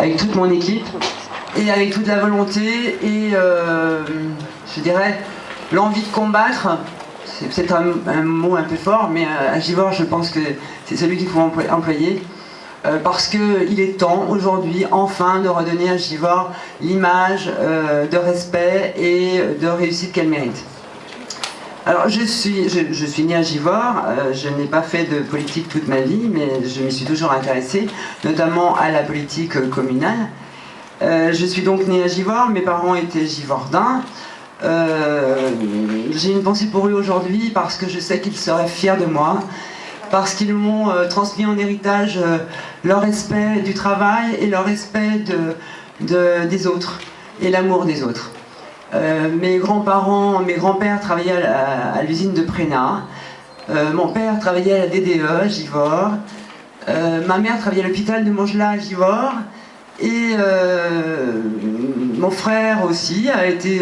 avec toute mon équipe, et avec toute la volonté et, je dirais, l'envie de combattre. C'est peut-être un mot un peu fort, mais à Givors, je pense que c'est celui qu'il faut employer. Parce qu'il est temps, aujourd'hui, enfin, de redonner à Givors l'image de respect et de réussite qu'elle mérite. Alors, je suis né à Givors, je n'ai pas fait de politique toute ma vie, mais je m'y suis toujours intéressée, notamment à la politique communale. Je suis donc né à Givors, mes parents étaient givordins. J'ai une pensée pour eux aujourd'hui parce que je sais qu'ils seraient fiers de moi, parce qu'ils m'ont transmis en héritage leur respect du travail et leur respect des autres et l'amour des autres. Mes grands-parents, mes grands-pères travaillaient à l'usine de Prénat, mon père travaillait à la DDE à Givors, ma mère travaillait à l'hôpital de Montgelat à Givors, et mon frère aussi a été,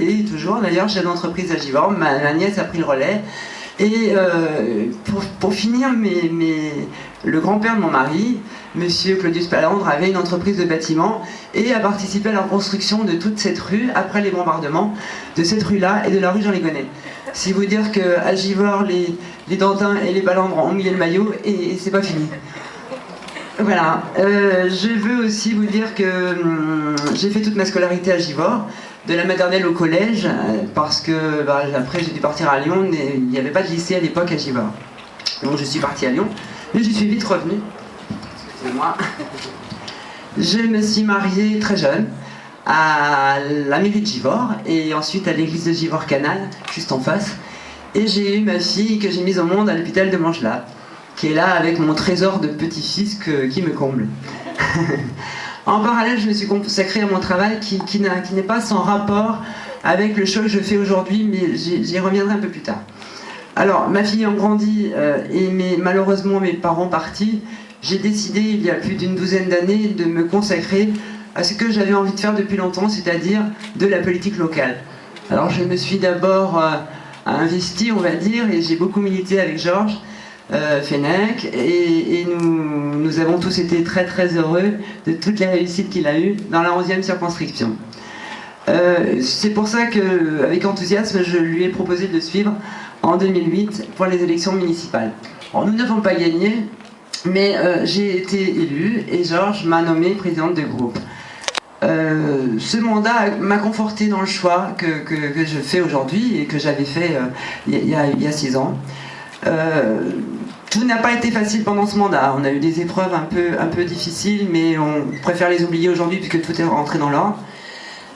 et toujours d'ailleurs, chef d'entreprise à Givors. Ma nièce a pris le relais. Et pour finir, le grand-père de mon mari, monsieur Claudius Palandre, avait une entreprise de bâtiment et a participé à la construction de toute cette rue, après les bombardements, de cette rue-là et de la rue Jean-Légonnet. Si vous dire qu'à Givors, les Dantins et les Palandres ont mis le maillot et c'est pas fini. Voilà, je veux aussi vous dire que j'ai fait toute ma scolarité à Givors, de la maternelle au collège, parce que après j'ai dû partir à Lyon, mais il n'y avait pas de lycée à l'époque à Givors. Donc je suis partie à Lyon, mais je suis vite revenue. Excusez-moi. Je me suis mariée très jeune à la mairie de Givors et ensuite à l'église de Givors-Canal, juste en face. Et j'ai eu ma fille que j'ai mise au monde à l'hôpital de Montgelat, qui est là avec mon trésor de petit-fils qui me comble. En parallèle, je me suis consacrée à mon travail qui n'est pas sans rapport avec le choix que je fais aujourd'hui, mais j'y reviendrai un peu plus tard. Alors, ma fille ayant grandi et malheureusement mes parents partis, j'ai décidé il y a plus d'une douzaine d'années de me consacrer à ce que j'avais envie de faire depuis longtemps, c'est-à-dire de la politique locale. Alors je me suis d'abord investi, on va dire, et j'ai beaucoup milité avec Georges Fenech, et nous avons tous été très très heureux de toutes les réussites qu'il a eues dans la 11e circonscription. C'est pour ça qu'avec enthousiasme, je lui ai proposé de suivre en 2008 pour les élections municipales. Alors, nous n'avons pas gagné, mais j'ai été élue et Georges m'a nommée présidente de groupe. Ce mandat m'a conforté dans le choix que je fais aujourd'hui et que j'avais fait il y a 6 ans. Tout n'a pas été facile pendant ce mandat. On a eu des épreuves un peu difficiles, mais on préfère les oublier aujourd'hui puisque tout est rentré dans l'ordre.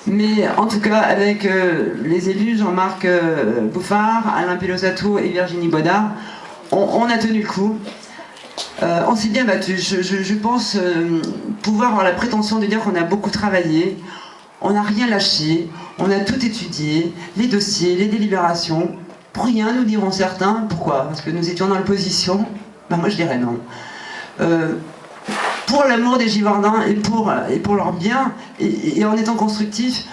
Mais en tout cas, avec les élus, Jean-Marc Bouffard, Alain Pelosato et Virginie Bodard, on a tenu le coup. On s'est bien battu. Je pense pouvoir avoir la prétention de dire qu'on a beaucoup travaillé, on n'a rien lâché, on a tout étudié, les dossiers, les délibérations. Pour rien, nous diront certains. Pourquoi? Parce que nous étions dans l'opposition. Ben moi je dirais non. Pour l'amour des Givordins et pour leur bien, et en étant constructif,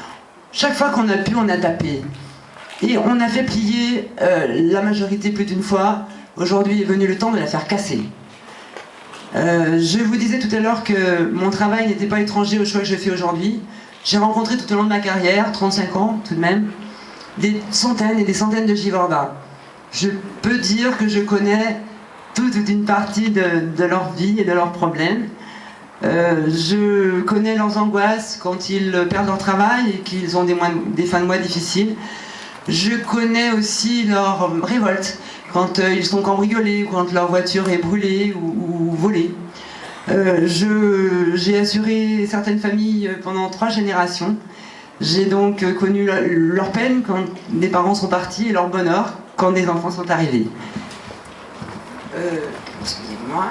chaque fois qu'on a pu, on a tapé. Et on a fait plier la majorité plus d'une fois. Aujourd'hui est venu le temps de la faire casser. Je vous disais tout à l'heure que mon travail n'était pas étranger au choix que je fais aujourd'hui. J'ai rencontré tout au long de ma carrière, 35 ans tout de même, des centaines et des centaines de Givordins. Je peux dire que je connais toute une partie de leur vie et de leurs problèmes. Je connais leurs angoisses quand ils perdent leur travail et qu'ils ont des fins de mois difficiles. Je connais aussi leur révolte quand ils sont cambriolés, quand leur voiture est brûlée ou volée. J'ai assuré certaines familles pendant 3 générations. J'ai donc connu leur peine quand des parents sont partis et leur bonheur quand des enfants sont arrivés. Excusez-moi.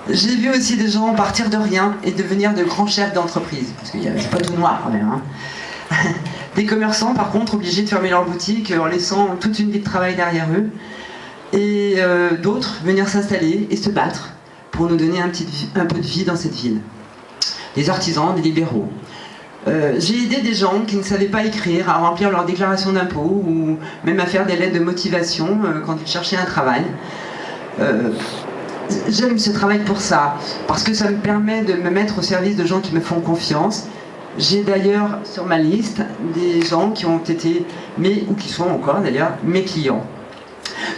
J'ai vu aussi des gens partir de rien et devenir de grands chefs d'entreprise. Parce que c'est pas tout noir quand même. Hein. Des commerçants par contre obligés de fermer leur boutique en laissant toute une vie de travail derrière eux. Et d'autres venir s'installer et se battre pour nous donner un peu de vie dans cette ville. Des artisans, des libéraux. J'ai aidé des gens qui ne savaient pas écrire à remplir leur déclaration d'impôt ou même à faire des lettres de motivation quand ils cherchaient un travail. J'aime ce travail pour ça, parce que ça me permet de me mettre au service de gens qui me font confiance. J'ai d'ailleurs sur ma liste des gens qui ont été, ou qui sont encore d'ailleurs, mes clients.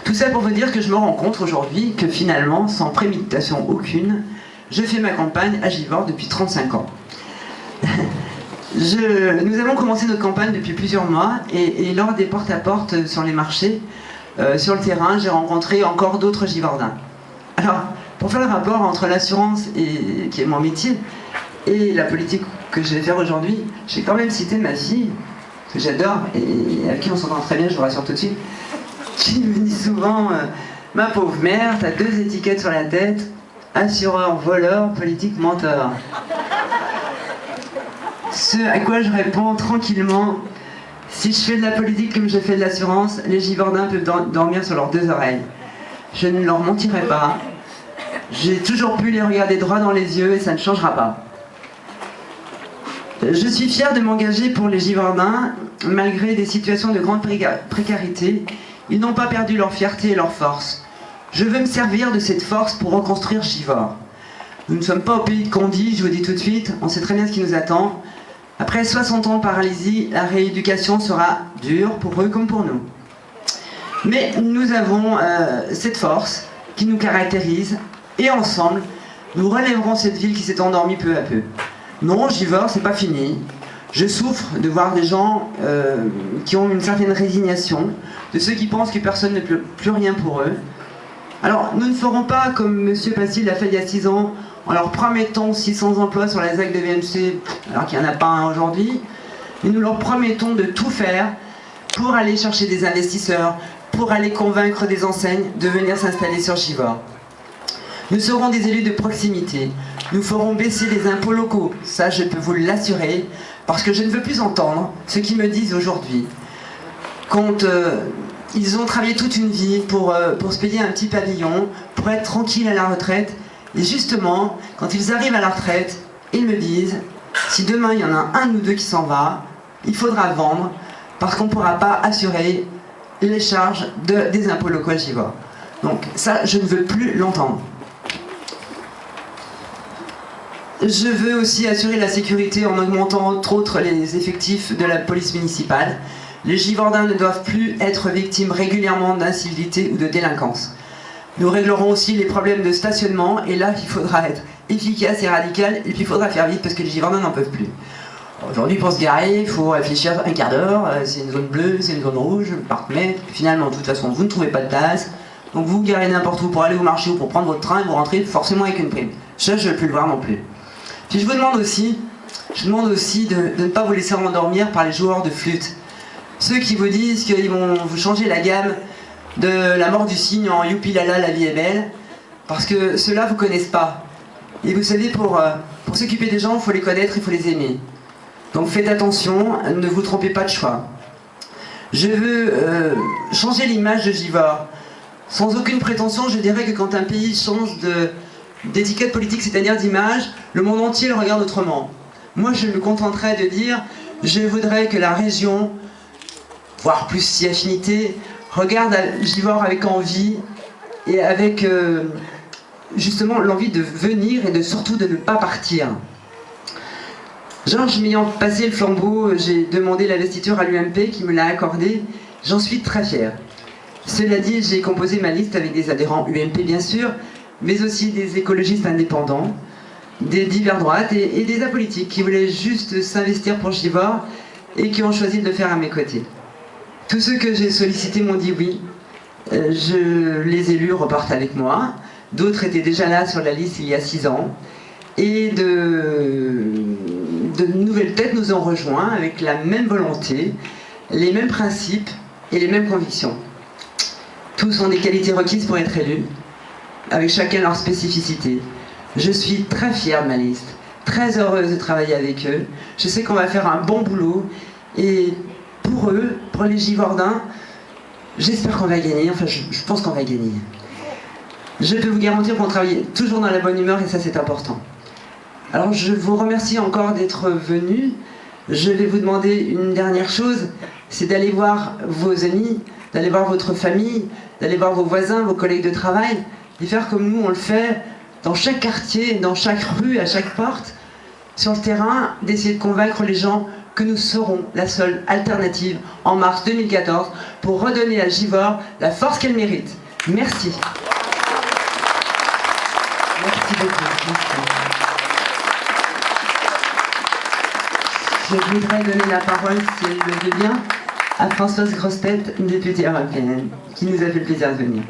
Tout ça pour vous dire que je me rends compte aujourd'hui que finalement, sans préméditation aucune, je fais ma campagne à Givors depuis 35 ans. Nous avons commencé notre campagne depuis plusieurs mois et lors des porte-à-porte sur les marchés, sur le terrain, j'ai rencontré encore d'autres Givordins. Alors, pour faire le rapport entre l'assurance, qui est mon métier, et la politique que je vais faire aujourd'hui, j'ai quand même cité ma fille, que j'adore, et avec qui on s'entend très bien, je vous rassure tout de suite, qui me dit souvent ma pauvre mère, t'as 2 étiquettes sur la tête, assureur, voleur, politique, menteur. Ce à quoi je réponds tranquillement, si je fais de la politique comme je fais de l'assurance, les Givordins peuvent dormir sur leurs 2 oreilles. Je ne leur mentirai pas. J'ai toujours pu les regarder droit dans les yeux et ça ne changera pas. Je suis fier de m'engager pour les Givordins, malgré des situations de grande précarité. Ils n'ont pas perdu leur fierté et leur force. Je veux me servir de cette force pour reconstruire Givors. Nous ne sommes pas au pays de Condy, je vous dis tout de suite, on sait très bien ce qui nous attend. Après 60 ans de paralysie, la rééducation sera dure pour eux comme pour nous. Mais nous avons cette force qui nous caractérise et ensemble, nous relèverons cette ville qui s'est endormie peu à peu. Non, Givors, c'est pas fini. Je souffre de voir des gens qui ont une certaine résignation, de ceux qui pensent que personne ne peut plus rien pour eux. Alors, nous ne ferons pas comme M. Passy l'a fait il y a 6 ans, en leur promettant 600 emplois sur la ZAC de VMC, alors qu'il n'y en a pas un aujourd'hui. Mais nous leur promettons de tout faire pour aller chercher des investisseurs, pour aller convaincre des enseignes de venir s'installer sur Givors. Nous serons des élus de proximité. Nous ferons baisser les impôts locaux, ça je peux vous l'assurer, parce que je ne veux plus entendre ce qu'ils me disent aujourd'hui. Quand ils ont travaillé toute une vie pour se payer un petit pavillon, pour être tranquilles à la retraite, et justement, quand ils arrivent à la retraite, ils me disent, si demain il y en a un ou 2 qui s'en va, il faudra vendre, parce qu'on ne pourra pas assurer les charges des impôts locaux à Givors. Donc ça, je ne veux plus l'entendre. Je veux aussi assurer la sécurité en augmentant entre autres les effectifs de la police municipale. Les Givordins ne doivent plus être victimes régulièrement d'incivilité ou de délinquance. Nous réglerons aussi les problèmes de stationnement et là il faudra être efficace et radical et puis il faudra faire vite parce que les Givordins n'en peuvent plus. Aujourd'hui pour se garer, il faut réfléchir un quart d'heure, c'est une zone bleue, c'est une zone rouge, par mètre. Finalement de toute façon vous ne trouvez pas de place, donc vous garez n'importe où pour aller au marché ou pour prendre votre train et vous rentrez forcément avec une prime. Ça je ne veux plus le voir non plus. Puis je vous demande aussi, de ne pas vous laisser endormir par les joueurs de flûte. Ceux qui vous disent qu'ils vont vous changer la gamme de la mort du cygne en youpi lala, la vie est belle, parce que ceux-là vous connaissent pas. Et vous savez, pour s'occuper des gens, il faut les connaître, il faut les aimer. Donc faites attention, ne vous trompez pas de choix. Je veux changer l'image de Givors. Sans aucune prétention, je dirais que quand un pays change d'étiquette politique, c'est-à-dire d'image, le monde entier le regarde autrement. Moi, je me contenterais de dire, je voudrais que la région, voire plus si affinité, regarde à Givors avec envie et avec justement l'envie de venir et surtout de ne pas partir. Georges m'ayant passé le flambeau, j'ai demandé l'investiture à l'UMP qui me l'a accordé. J'en suis très fier. Cela dit, j'ai composé ma liste avec des adhérents UMP bien sûr, mais aussi des écologistes indépendants, des divers droites et des apolitiques qui voulaient juste s'investir pour Givors et qui ont choisi de le faire à mes côtés. Tous ceux que j'ai sollicités m'ont dit oui. Les élus repartent avec moi. D'autres étaient déjà là sur la liste il y a 6 ans. Et de nouvelles têtes nous ont rejoints avec la même volonté, les mêmes principes et les mêmes convictions. Tous ont des qualités requises pour être élus, avec chacun leur spécificité. Je suis très fière de ma liste, très heureuse de travailler avec eux. Je sais qu'on va faire un bon boulot et pour eux, pour les Givordins, j'espère qu'on va gagner, enfin je pense qu'on va gagner. Je peux vous garantir qu'on travaille toujours dans la bonne humeur et ça c'est important. Alors je vous remercie encore d'être venus. Je vais vous demander une dernière chose, c'est d'aller voir vos amis, d'aller voir votre famille, d'aller voir vos voisins, vos collègues de travail, et faire comme nous on le fait dans chaque quartier, dans chaque rue, à chaque porte, sur le terrain, d'essayer de convaincre les gens que nous serons la seule alternative en mars 2014 pour redonner à Givors la force qu'elle mérite. Merci. Merci beaucoup. Merci. Je voudrais donner la parole, si elle le veut bien, à Françoise Grossetête, députée européenne, qui nous a fait le plaisir de venir.